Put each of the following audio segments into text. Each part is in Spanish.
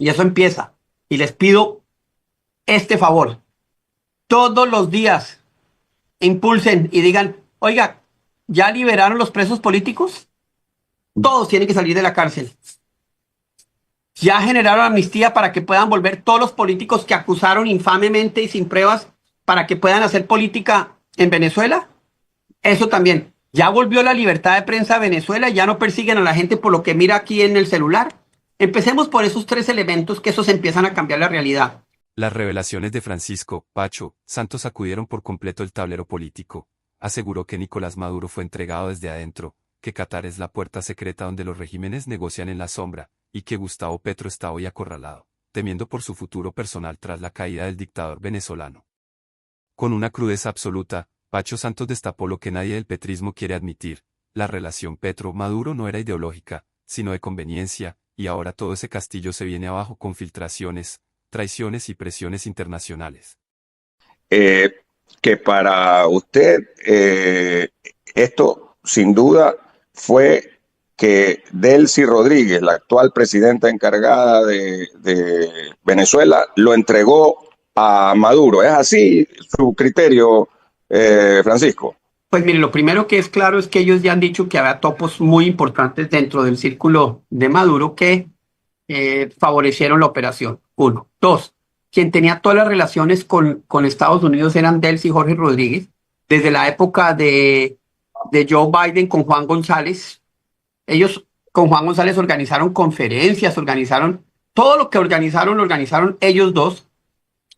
Y eso empieza. Y les pido este favor. Todos los días impulsen y digan, oiga, ¿ya liberaron los presos políticos? Todos tienen que salir de la cárcel. ¿Ya generaron amnistía para que puedan volver todos los políticos que acusaron infamemente y sin pruebas para que puedan hacer política en Venezuela? Eso también. ¿Ya volvió la libertad de prensa a Venezuela? ¿Ya no persiguen a la gente por lo que mira aquí en el celular? Empecemos por esos tres elementos que esos empiezan a cambiar la realidad. Las revelaciones de Francisco Pacho Santos sacudieron por completo el tablero político. Aseguró que Nicolás Maduro fue entregado desde adentro, que Qatar es la puerta secreta donde los regímenes negocian en la sombra, y que Gustavo Petro está hoy acorralado, temiendo por su futuro personal tras la caída del dictador venezolano. Con una crudeza absoluta, Pacho Santos destapó lo que nadie del petrismo quiere admitir: la relación Petro-Maduro no era ideológica, sino de conveniencia, y ahora todo ese castillo se viene abajo con filtraciones, traiciones y presiones internacionales. Eh, que para usted esto sin duda fue que Delcy Rodríguez, la actual presidenta encargada de Venezuela, lo entregó a Maduro. ¿Es así su criterio, Francisco? Pues mire, lo primero que es claro es que ellos ya han dicho que había topos muy importantes dentro del círculo de Maduro que favorecieron la operación. Uno. Dos, quien tenía todas las relaciones con Estados Unidos eran Delcy y Jorge Rodríguez, desde la época de Joe Biden con Juan González. Ellos con Juan González organizaron conferencias, organizaron todo lo que organizaron, lo organizaron ellos dos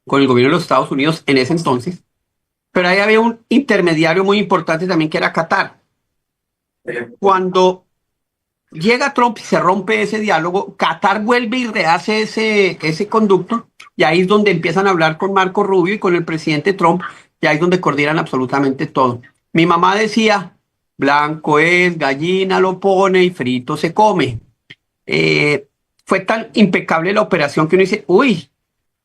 con el gobierno de los Estados Unidos en ese entonces. Pero ahí había un intermediario muy importante también que era Qatar. Cuando llega Trump y se rompe ese diálogo, Qatar vuelve y rehace ese conducto, y ahí es donde empiezan a hablar con Marco Rubio y con el presidente Trump, y ahí es donde coordinan absolutamente todo. Mi mamá decía, blanco es, gallina lo pone y frito se come. Fue tan impecable la operación que uno dice, uy,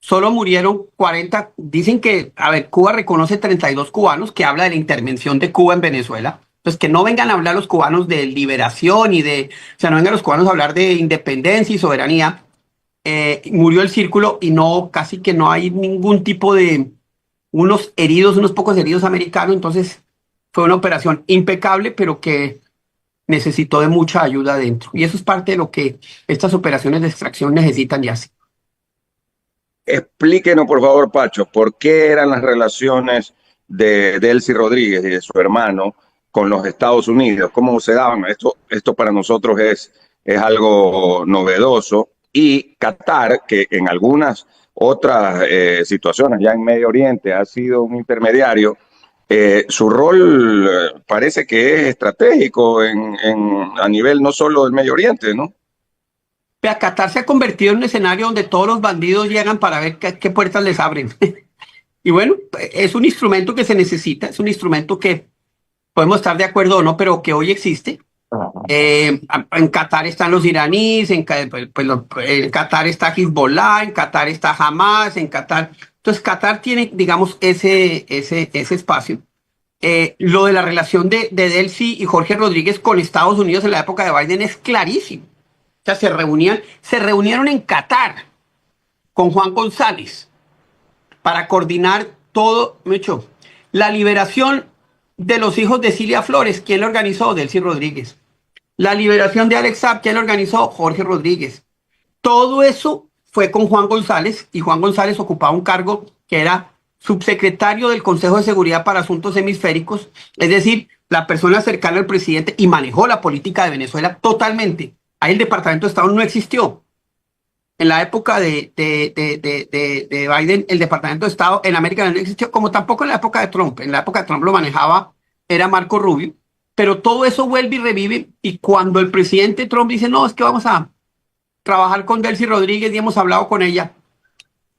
solo murieron 40. Dicen que, a ver, Cuba reconoce 32 cubanos, que habla de la intervención de Cuba en Venezuela. Pues que no vengan a hablar los cubanos de liberación o sea, no vengan los cubanos a hablar de independencia y soberanía. Murió el círculo y no, casi que no hay ningún tipo de, unos heridos, unos pocos heridos americanos. Entonces fue una operación impecable, pero que necesitó de mucha ayuda adentro. Y eso es parte de lo que estas operaciones de extracción necesitan y hacen. Explíquenos, por favor, Pacho, por qué eran las relaciones de Delcy Rodríguez y de su hermano con los Estados Unidos, cómo se daban. Esto para nosotros es algo novedoso. Y Qatar, que en algunas otras situaciones, ya en Medio Oriente, ha sido un intermediario, su rol parece que es estratégico a nivel no solo del Medio Oriente, ¿no? Qatar se ha convertido en un escenario donde todos los bandidos llegan para ver qué puertas les abren. Y bueno, es un instrumento que se necesita, es un instrumento que podemos estar de acuerdo o no, pero que hoy existe. En Qatar están los iraníes, en Qatar está Hezbollah, en Qatar está Hamas, en Qatar. Entonces, Qatar tiene, digamos, ese espacio. Lo de la relación de Delcy y Jorge Rodríguez con Estados Unidos en la época de Biden es clarísimo. O sea, se reunieron en Qatar con Juan González para coordinar todo, mucho. La liberación de los hijos de Cilia Flores, ¿quién lo organizó? Delcy Rodríguez. La liberación de Alex Saab, ¿quién lo organizó? Jorge Rodríguez. Todo eso fue con Juan González, y Juan González ocupaba un cargo que era subsecretario del Consejo de Seguridad para Asuntos Hemisféricos, es decir, la persona cercana al presidente, y manejó la política de Venezuela totalmente. Ahí el Departamento de Estado no existió. En la época de Biden, el Departamento de Estado en América no existió, como tampoco en la época de Trump. En la época de Trump lo manejaba, era Marco Rubio, pero todo eso vuelve y revive. Y cuando el presidente Trump dice, no, es que vamos a trabajar con Delcy Rodríguez y hemos hablado con ella,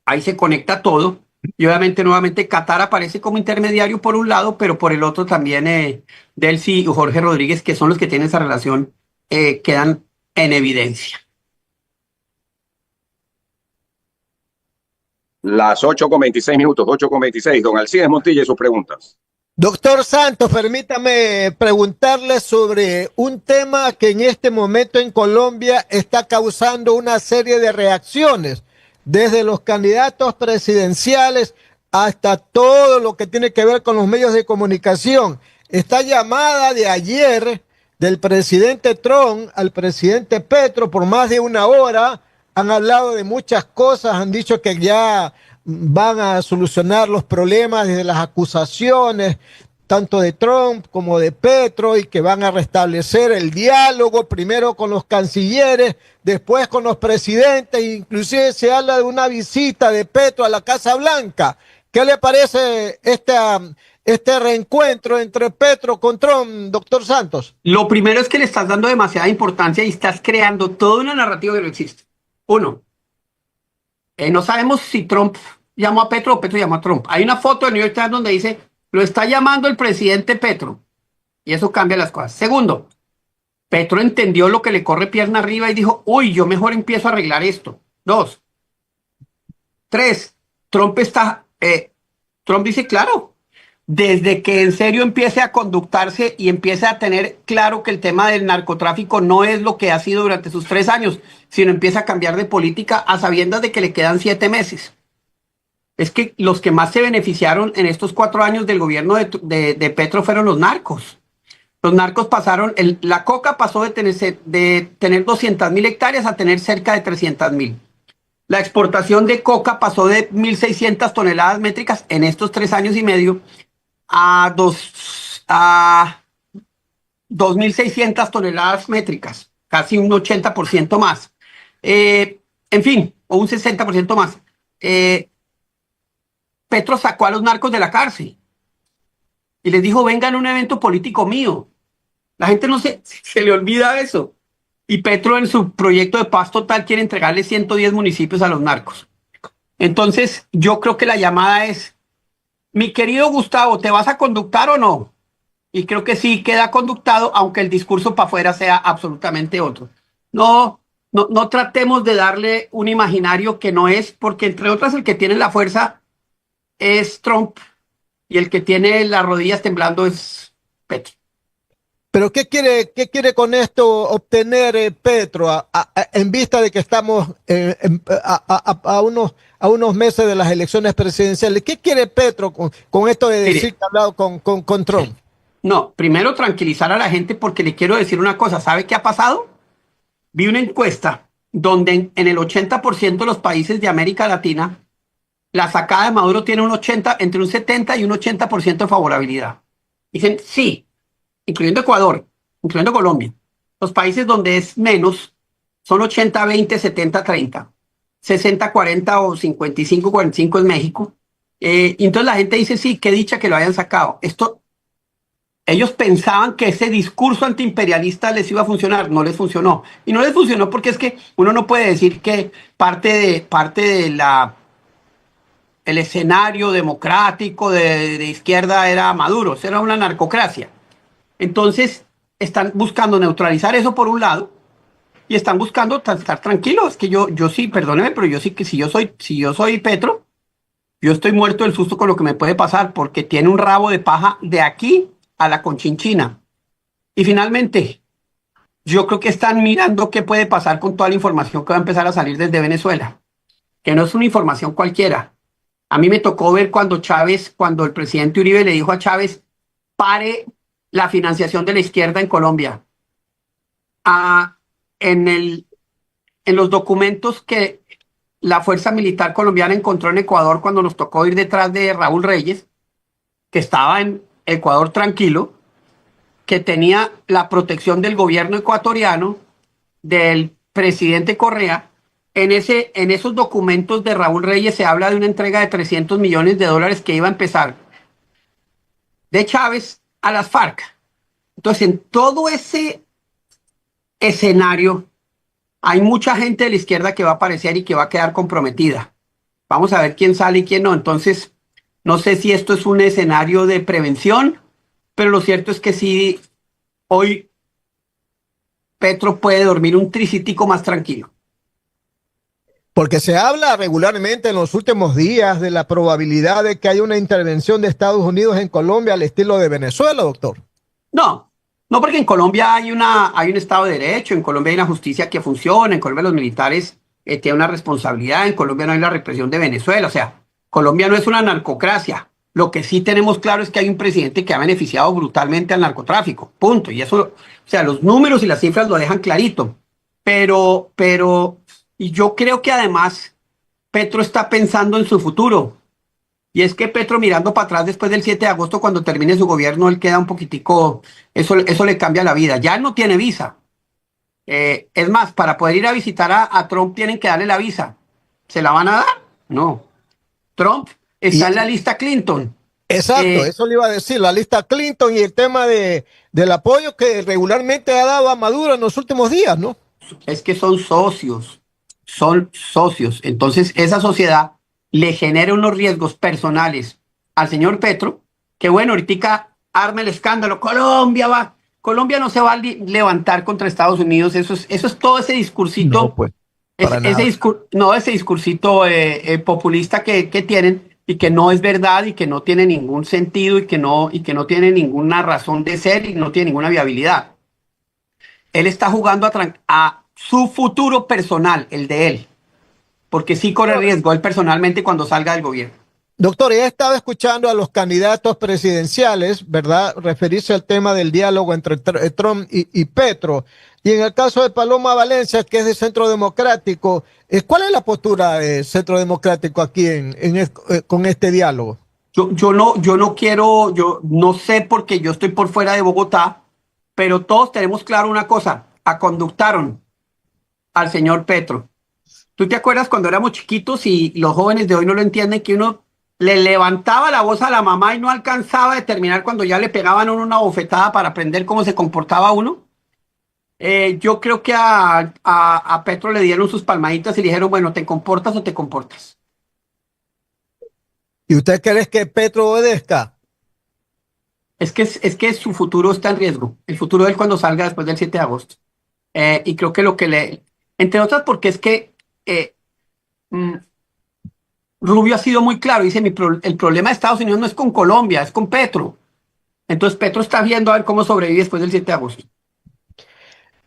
ahí se conecta todo. Y obviamente, nuevamente, Qatar aparece como intermediario por un lado, pero por el otro también Delcy y Jorge Rodríguez, que son los que tienen esa relación, quedan en evidencia. Las 8:26 minutos, 8:26. Don Alcides Montilla y sus preguntas. Doctor Santos, permítame preguntarle sobre un tema que en este momento en Colombia está causando una serie de reacciones, desde los candidatos presidenciales hasta todo lo que tiene que ver con los medios de comunicación. Esta llamada de ayer del presidente Trump al presidente Petro por más de una hora, han hablado de muchas cosas, han dicho que ya van a solucionar los problemas desde las acusaciones, tanto de Trump como de Petro, y que van a restablecer el diálogo, primero con los cancilleres, después con los presidentes, inclusive se habla de una visita de Petro a la Casa Blanca. ¿Qué le parece este reencuentro entre Petro con Trump, doctor Santos? Lo primero es que le estás dando demasiada importancia y estás creando toda una narrativa que no existe. Uno, no sabemos si Trump llamó a Petro o Petro llamó a Trump. Hay una foto de New York Times donde dice, lo está llamando el presidente Petro. Y eso cambia las cosas. Segundo, Petro entendió lo que le corre pierna arriba y dijo, uy, yo mejor empiezo a arreglar esto. Dos. Tres, Trump dice, claro, desde que en serio empiece a conductarse y empiece a tener claro que el tema del narcotráfico no es lo que ha sido durante sus 3 años, sino empieza a cambiar de política a sabiendas de que le quedan 7 meses. Es que los que más se beneficiaron en estos 4 años del gobierno de Petro fueron los narcos. Los narcos pasaron, la coca pasó de tener 200.000 hectáreas a tener cerca de 300.000. La exportación de coca pasó de 1.600 toneladas métricas en estos 3 años y medio a 2.600 toneladas métricas, casi un 80% más. En fin, o un 60% más. Petro sacó a los narcos de la cárcel y les dijo, vengan a un evento político mío. La gente no se le olvida eso. Y Petro en su proyecto de paz total quiere entregarle 110 municipios a los narcos. Entonces, yo creo que la llamada es, mi querido Gustavo, ¿te vas a conductar o no? Y creo que sí queda conductado, aunque el discurso para afuera sea absolutamente otro. No tratemos de darle un imaginario que no es, porque entre otras el que tiene la fuerza es Trump y el que tiene las rodillas temblando es Petro. Pero ¿qué quiere con esto obtener Petro en vista de que estamos a unos meses de las elecciones presidenciales? ¿Qué quiere Petro con esto de decir que ha hablado con Trump? No, primero tranquilizar a la gente porque le quiero decir una cosa. ¿Sabe qué ha pasado? Vi una encuesta donde en el 80% de los países de América Latina la sacada de Maduro tiene entre un 70 y un 80% de favorabilidad. Dicen sí, incluyendo Ecuador, incluyendo Colombia. Los países donde es menos son 80-20, 70-30, 60-40 o 55-45 en México. Y entonces la gente dice sí, qué dicha que lo hayan sacado. Ellos pensaban que ese discurso antiimperialista les iba a funcionar, no les funcionó. Y no les funcionó porque es que uno no puede decir que parte de el escenario democrático de izquierda era Maduro, era una narcocracia. Entonces están buscando neutralizar eso por un lado y están buscando estar tranquilos. Que yo sí, perdóneme, pero yo sí que si yo soy Petro, yo estoy muerto del susto con lo que me puede pasar porque tiene un rabo de paja de aquí a la Conchinchina. Y finalmente, yo creo que están mirando qué puede pasar con toda la información que va a empezar a salir desde Venezuela, que no es una información cualquiera. A mí me tocó ver cuando el presidente Uribe le dijo a Chávez, pare la financiación de la izquierda en Colombia. En los documentos que la Fuerza Militar Colombiana encontró en Ecuador cuando nos tocó ir detrás de Raúl Reyes, que estaba en Ecuador tranquilo, que tenía la protección del gobierno ecuatoriano, del presidente Correa. En esos documentos de Raúl Reyes se habla de una entrega de $300 millones que iba a empezar de Chávez a las FARC. Entonces, en todo ese escenario, hay mucha gente de la izquierda que va a aparecer y que va a quedar comprometida. Vamos a ver quién sale y quién no. Entonces, no sé si esto es un escenario de prevención, pero lo cierto es que sí, hoy Petro puede dormir un tricitico más tranquilo. Porque se habla regularmente en los últimos días de la probabilidad de que haya una intervención de Estados Unidos en Colombia al estilo de Venezuela, doctor. No, no, porque en Colombia hay un Estado de Derecho, en Colombia hay una justicia que funciona, en Colombia los militares tienen una responsabilidad, en Colombia no hay la represión de Venezuela, o sea, Colombia no es una narcocracia. Lo que sí tenemos claro es que hay un presidente que ha beneficiado brutalmente al narcotráfico, punto. Y eso, o sea, los números y las cifras lo dejan clarito. Y yo creo que además Petro está pensando en su futuro. Y es que Petro mirando para atrás después del 7 de agosto, cuando termine su gobierno, él queda un poquitico, eso le cambia la vida. Ya él no tiene visa. Es más, para poder ir a visitar a Trump tienen que darle la visa. ¿Se la van a dar? No. Trump está en la lista Clinton. Exacto, eso le iba a decir, la lista Clinton y el tema del apoyo que regularmente ha dado a Maduro en los últimos días, ¿no? Es que son socios, son socios. Entonces, esa sociedad le genera unos riesgos personales al señor Petro, que bueno, ahorita arma el escándalo, Colombia no se va a levantar contra Estados Unidos, eso es todo ese discursito, No, pues, para nada. ese discursito populista que tienen y que no es verdad y que no tiene ningún sentido y que no tiene ninguna razón de ser y no tiene ninguna viabilidad. Él está jugando a su futuro personal, el de él, porque sí corre riesgo él personalmente cuando salga del gobierno. Doctor, ya estaba escuchando a los candidatos presidenciales, ¿verdad? Referirse al tema del diálogo entre Trump y Petro. Y en el caso de Paloma Valencia, que es de Centro Democrático, ¿cuál es la postura de Centro Democrático aquí con este diálogo? Yo no sé porque yo estoy por fuera de Bogotá, pero todos tenemos claro una cosa, aconductaron al señor Petro. ¿Tú te acuerdas cuando éramos chiquitos y los jóvenes de hoy no lo entienden, que uno le levantaba la voz a la mamá y no alcanzaba a determinar cuando ya le pegaban a uno una bofetada para aprender cómo se comportaba uno? Yo creo que a Petro le dieron sus palmaditas y le dijeron, bueno, ¿te comportas o te comportas? ¿Y usted cree que Petro obedezca? Es que su futuro está en riesgo. El futuro de él cuando salga después del 7 de agosto. Y creo que entre otras porque es que Rubio ha sido muy claro. Dice, el problema de Estados Unidos no es con Colombia, es con Petro. Entonces Petro está viendo a ver cómo sobrevive después del 7 de agosto.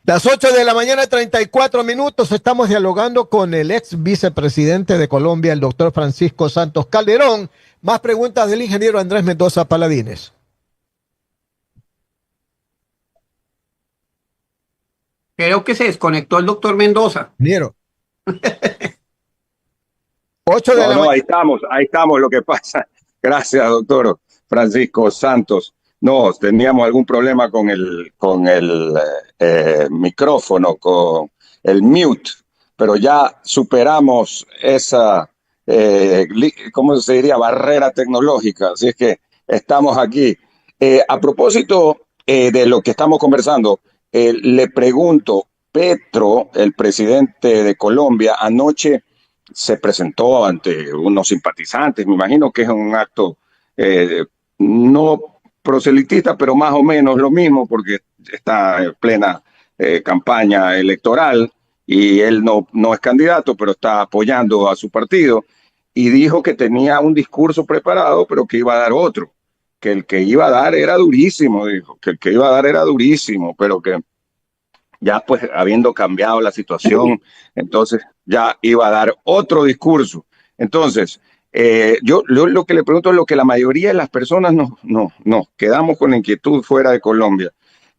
Las 8 de la mañana, 34 minutos, estamos dialogando con el ex vicepresidente de Colombia, el doctor Francisco Santos Calderón. Más preguntas del ingeniero Andrés Mendoza Paladines. Creo que se desconectó el doctor Mendoza. Ingeniero. 8 de la mañana. Ahí estamos, lo que pasa. Gracias, doctor Francisco Santos. No, teníamos algún problema con el micrófono, con el mute, pero ya superamos esa, ¿cómo se diría? Barrera tecnológica. Así es que estamos aquí. A propósito de lo que estamos conversando, le pregunto, Petro, el presidente de Colombia, anoche se presentó ante unos simpatizantes, me imagino que es un acto no proselitista, pero más o menos lo mismo, porque está en plena campaña electoral y él no es candidato, pero está apoyando a su partido, y dijo que tenía un discurso preparado, pero que iba a dar otro, que el que iba a dar era durísimo, dijo, que el que iba a dar era durísimo, pero que ya pues habiendo cambiado la situación, entonces ya iba a dar otro discurso. Entonces, yo lo que le pregunto es lo que la mayoría de las personas nos quedamos con la inquietud fuera de Colombia.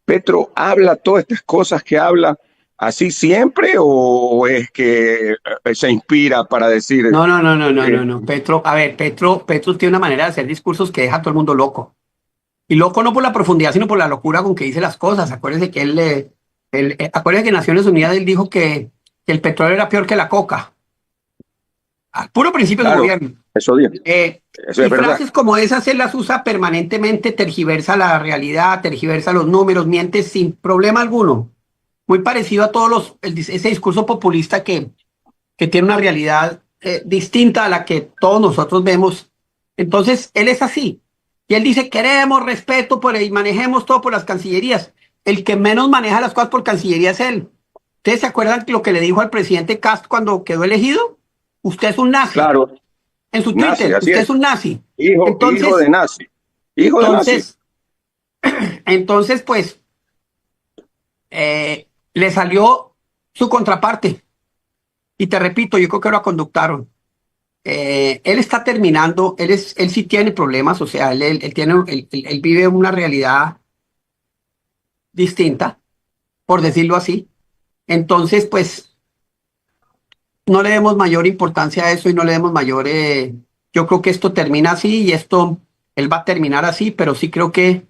¿Petro habla todas estas cosas que habla así siempre o es que se inspira para decir? No. Petro tiene una manera de hacer discursos que deja a todo el mundo loco. Y loco no por la profundidad, sino por la locura con que dice las cosas. Acuérdense que acuérdense que en Naciones Unidas él dijo que el petróleo era peor que la coca. Al puro principio del gobierno. Eso dijo. Y frases como esas él las usa permanentemente, tergiversa la realidad, tergiversa los números, miente sin problema alguno. Muy parecido a ese discurso populista que tiene una realidad distinta a la que todos nosotros vemos. Entonces, él es así. Y él dice, queremos respeto y manejemos todo por las cancillerías. El que menos maneja las cosas por cancillería es él. ¿Ustedes se acuerdan lo que le dijo al presidente Castro cuando quedó elegido? Usted es un nazi. Claro, En su nazi, Twitter, así usted es. es un nazi. Hijo de nazi. Hijo de nazi. Entonces, pues, le salió su contraparte. Y te repito, yo creo que lo conductaron. Él está terminando, él sí tiene problemas, o sea, él vive una realidad distinta, por decirlo así. Entonces, pues, no le demos mayor importancia a eso y no le demos mayor... yo creo que esto termina así y él va a terminar así, pero sí creo que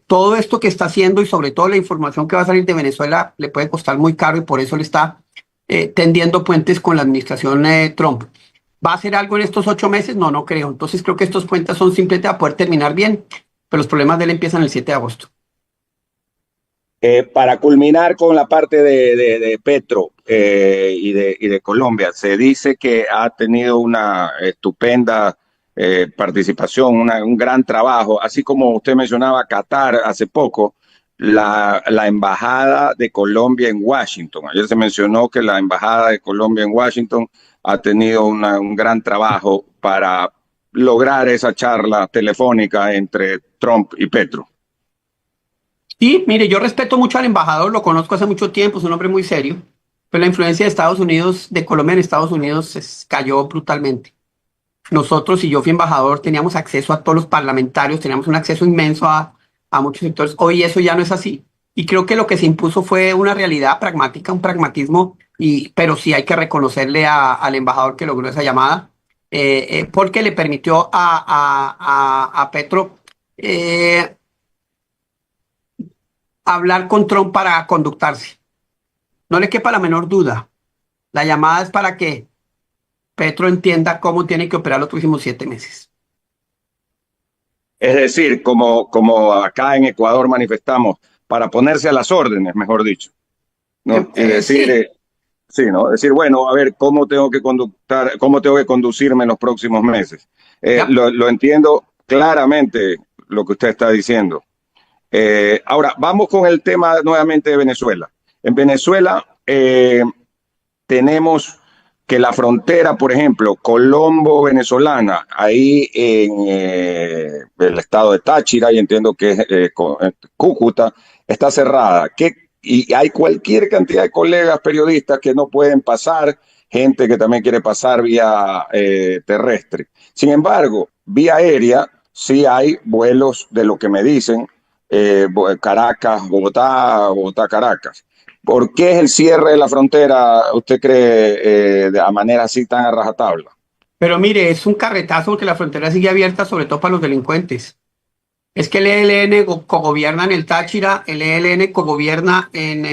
todo esto que está haciendo y sobre todo la información que va a salir de Venezuela le puede costar muy caro y por eso le está tendiendo puentes con la administración Trump. ¿Va a hacer algo en estos 8 meses? No, no creo. Entonces creo que estos puentes son simplemente a poder terminar bien, pero los problemas de él empiezan el 7 de agosto. Para culminar con la parte de Petro y de Colombia, se dice que ha tenido una estupenda participación, un gran trabajo, así como usted mencionaba Qatar hace poco, la embajada de Colombia en Washington. Ayer se mencionó que la embajada de Colombia en Washington ha tenido un gran trabajo para lograr esa charla telefónica entre Trump y Petro. Sí, mire, yo respeto mucho al embajador, lo conozco hace mucho tiempo, es un hombre muy serio, pero la influencia de Estados Unidos, de Colombia en Estados Unidos, cayó brutalmente. Nosotros, y yo fui embajador, teníamos acceso a todos los parlamentarios, teníamos un acceso inmenso a muchos sectores. Hoy eso ya no es así. Y creo que lo que se impuso fue una realidad pragmática, un pragmatismo, pero sí hay que reconocerle al embajador que logró esa llamada, porque le permitió a Petro hablar con Trump para conductarse. No le quepa la menor duda. La llamada es para que Petro entienda cómo tiene que operar los próximos 7 meses. Es decir, como acá en Ecuador manifestamos, para ponerse a las órdenes, mejor dicho, ¿no? Y decir, sí, ¿no? Decir, bueno, a ver, ¿cómo tengo que conducirme en los próximos meses? Lo entiendo claramente lo que usted está diciendo. Ahora, vamos con el tema nuevamente de Venezuela. En Venezuela tenemos que la frontera, por ejemplo, Colombo-venezolana, ahí en el estado de Táchira, y entiendo que es Cúcuta, está cerrada. Y hay cualquier cantidad de colegas periodistas que no pueden pasar, gente que también quiere pasar vía terrestre. Sin embargo, vía aérea sí hay vuelos, de lo que me dicen, Caracas, Bogotá, Bogotá, Caracas. ¿Por qué es el cierre de la frontera, usted cree, de manera así tan a rajatabla? Pero mire, es un carretazo porque la frontera sigue abierta, sobre todo para los delincuentes. Es que el ELN cogobierna en el Táchira, el ELN cogobierna en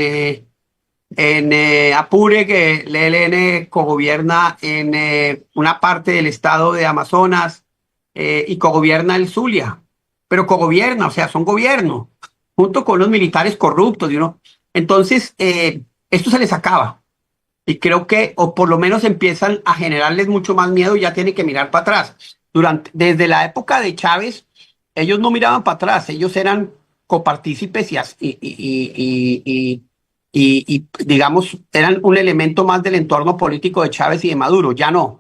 Apure, que el ELN cogobierna en una parte del estado de Amazonas y cogobierna el Zulia. Pero cogobierna, o sea, son gobierno, junto con los militares corruptos, Entonces, esto se les acaba. Y creo que, o por lo menos empiezan a generarles mucho más miedo y ya tienen que mirar para atrás. Desde la época de Chávez, ellos no miraban para atrás, ellos eran copartícipes y digamos, eran un elemento más del entorno político de Chávez y de Maduro, ya no.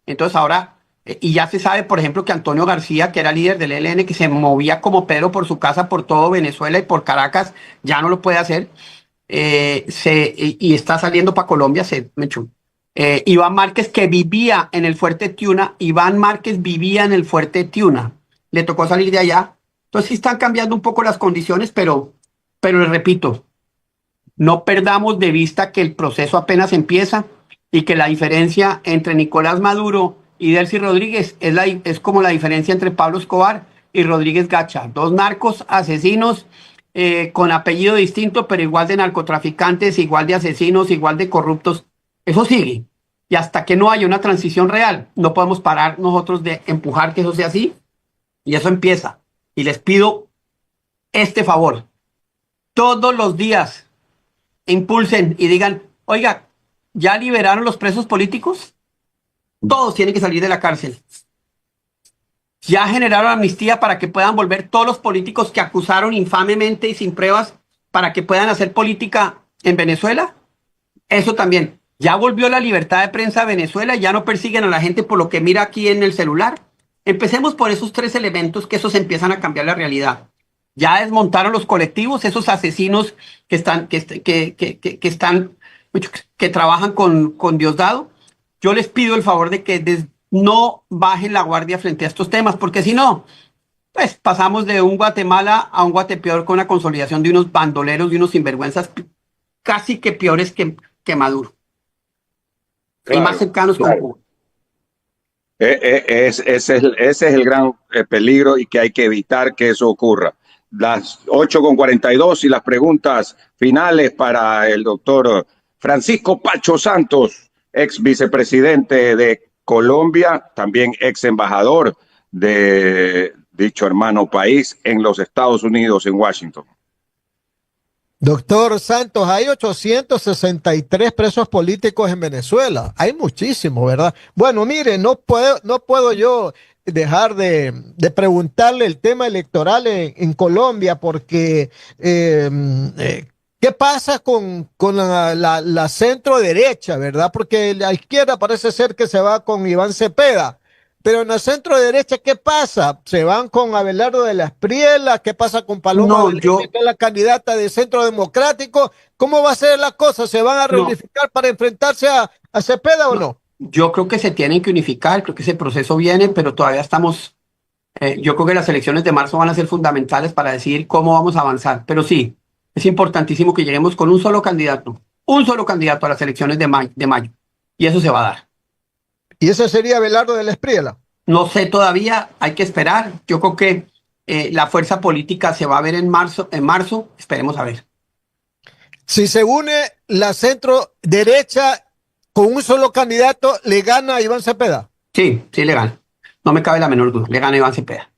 Entonces ahora, y ya se sabe, por ejemplo, que Antonio García, que era líder del ELN, que se movía como Pedro por su casa, por todo Venezuela y por Caracas, ya no lo puede hacer. Y está saliendo para Colombia, Iván Márquez, que vivía en el Fuerte Tiuna, vivía en el Fuerte Tiuna, le tocó salir de allá. Entonces sí están cambiando un poco las condiciones, pero les repito, no perdamos de vista que el proceso apenas empieza y que la diferencia entre Nicolás Maduro y Delcy Rodríguez es como la diferencia entre Pablo Escobar y Rodríguez Gacha, 2 narcos asesinos con apellido distinto, pero igual de narcotraficantes, igual de asesinos, igual de corruptos. Eso sigue. Y hasta que no haya una transición real, no podemos parar nosotros de empujar que eso sea así. Y eso empieza. Y les pido este favor. Todos los días impulsen y digan, oiga, ¿ya liberaron los presos políticos? Todos tienen que salir de la cárcel. Ya generaron amnistía para que puedan volver todos los políticos que acusaron infamemente y sin pruebas para que puedan hacer política en Venezuela. Eso también. Ya volvió la libertad de prensa a Venezuela, ya no persiguen a la gente por lo que mira aquí en el celular. Empecemos por esos tres elementos que esos empiezan a cambiar la realidad. Ya desmontaron los colectivos, esos asesinos que trabajan con Diosdado. Yo les pido el favor de que no bajen la guardia frente a estos temas, porque si no, pues pasamos de un Guatemala a un Guatepeor con la consolidación de unos bandoleros y unos sinvergüenzas casi que peores que Maduro. Y más cercanos con Cuba. Ese es el gran peligro y que hay que evitar que eso ocurra. Las 8:42 y las preguntas finales para el doctor Francisco Pacho Santos, ex vicepresidente de Colombia, también ex embajador de dicho hermano país en los Estados Unidos, en Washington. Doctor Santos, hay 863 presos políticos en Venezuela. Hay muchísimos, ¿verdad? Bueno, mire, no puedo yo dejar de preguntarle el tema electoral en Colombia, porque ¿qué pasa con la centro derecha, verdad? Porque la izquierda parece ser que se va con Iván Cepeda. Pero en la centro derecha, ¿qué pasa? ¿Se van con Abelardo de la Espriella? ¿Qué pasa con Paloma Valdivia, que es la candidata de Centro Democrático? ¿Cómo va a ser la cosa? ¿Se van a reunificar para enfrentarse a Cepeda o no? Yo creo que se tienen que unificar, creo que ese proceso viene, pero todavía estamos, yo creo que las elecciones de marzo van a ser fundamentales para decidir cómo vamos a avanzar. Pero sí, es importantísimo que lleguemos con un solo candidato a las elecciones de mayo, y eso se va a dar. ¿Y ese sería Abelardo de la Espriella? No sé todavía, hay que esperar. Yo creo que la fuerza política se va a ver en marzo, esperemos a ver. Si se une la centro derecha con un solo candidato, ¿le gana a Iván Cepeda? Sí, le gana. No me cabe la menor duda, le gana a Iván Cepeda.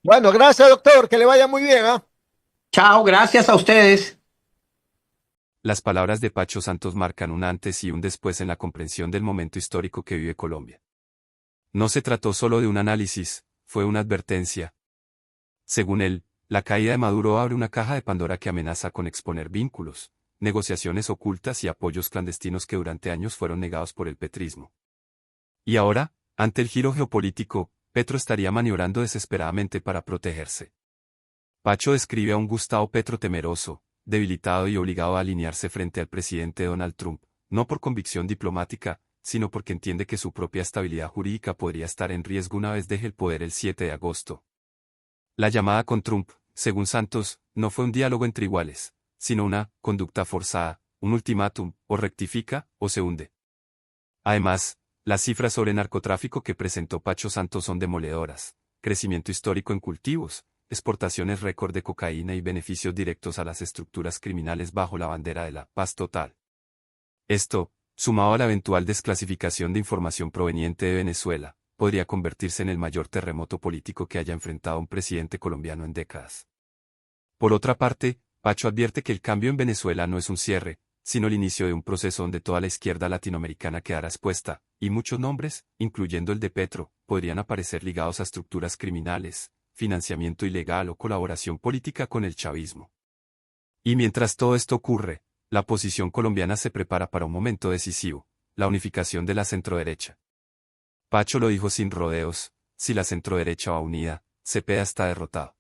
Bueno, gracias, doctor, que le vaya muy bien, ¿eh? Chao, gracias a ustedes. Las palabras de Pacho Santos marcan un antes y un después en la comprensión del momento histórico que vive Colombia. No se trató solo de un análisis, fue una advertencia. Según él, la caída de Maduro abre una caja de Pandora que amenaza con exponer vínculos, negociaciones ocultas y apoyos clandestinos que durante años fueron negados por el petrismo. Y ahora, ante el giro geopolítico, Petro estaría maniobrando desesperadamente para protegerse. Pacho describe a un Gustavo Petro temeroso, debilitado y obligado a alinearse frente al presidente Donald Trump, no por convicción diplomática, sino porque entiende que su propia estabilidad jurídica podría estar en riesgo una vez deje el poder el 7 de agosto. La llamada con Trump, según Santos, no fue un diálogo entre iguales, sino una conducta forzada, un ultimátum, o rectifica, o se hunde. Además, las cifras sobre narcotráfico que presentó Pacho Santos son demoledoras: crecimiento histórico en cultivos, exportaciones récord de cocaína y beneficios directos a las estructuras criminales bajo la bandera de la paz total. Esto, sumado a la eventual desclasificación de información proveniente de Venezuela, podría convertirse en el mayor terremoto político que haya enfrentado un presidente colombiano en décadas. Por otra parte, Pacho advierte que el cambio en Venezuela no es un cierre, sino el inicio de un proceso donde toda la izquierda latinoamericana quedará expuesta, y muchos nombres, incluyendo el de Petro, podrían aparecer ligados a estructuras criminales, financiamiento ilegal o colaboración política con el chavismo. Y mientras todo esto ocurre, la oposición colombiana se prepara para un momento decisivo: la unificación de la centroderecha. Pacho lo dijo sin rodeos: si la centroderecha va unida, Cepeda está derrotado.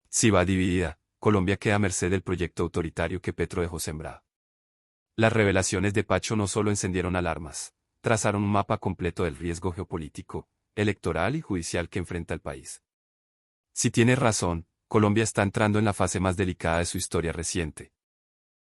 Si va dividida, Colombia queda a merced del proyecto autoritario que Petro dejó sembrado. Las revelaciones de Pacho no solo encendieron alarmas, trazaron un mapa completo del riesgo geopolítico, electoral y judicial que enfrenta el país. Si tiene razón, Colombia está entrando en la fase más delicada de su historia reciente,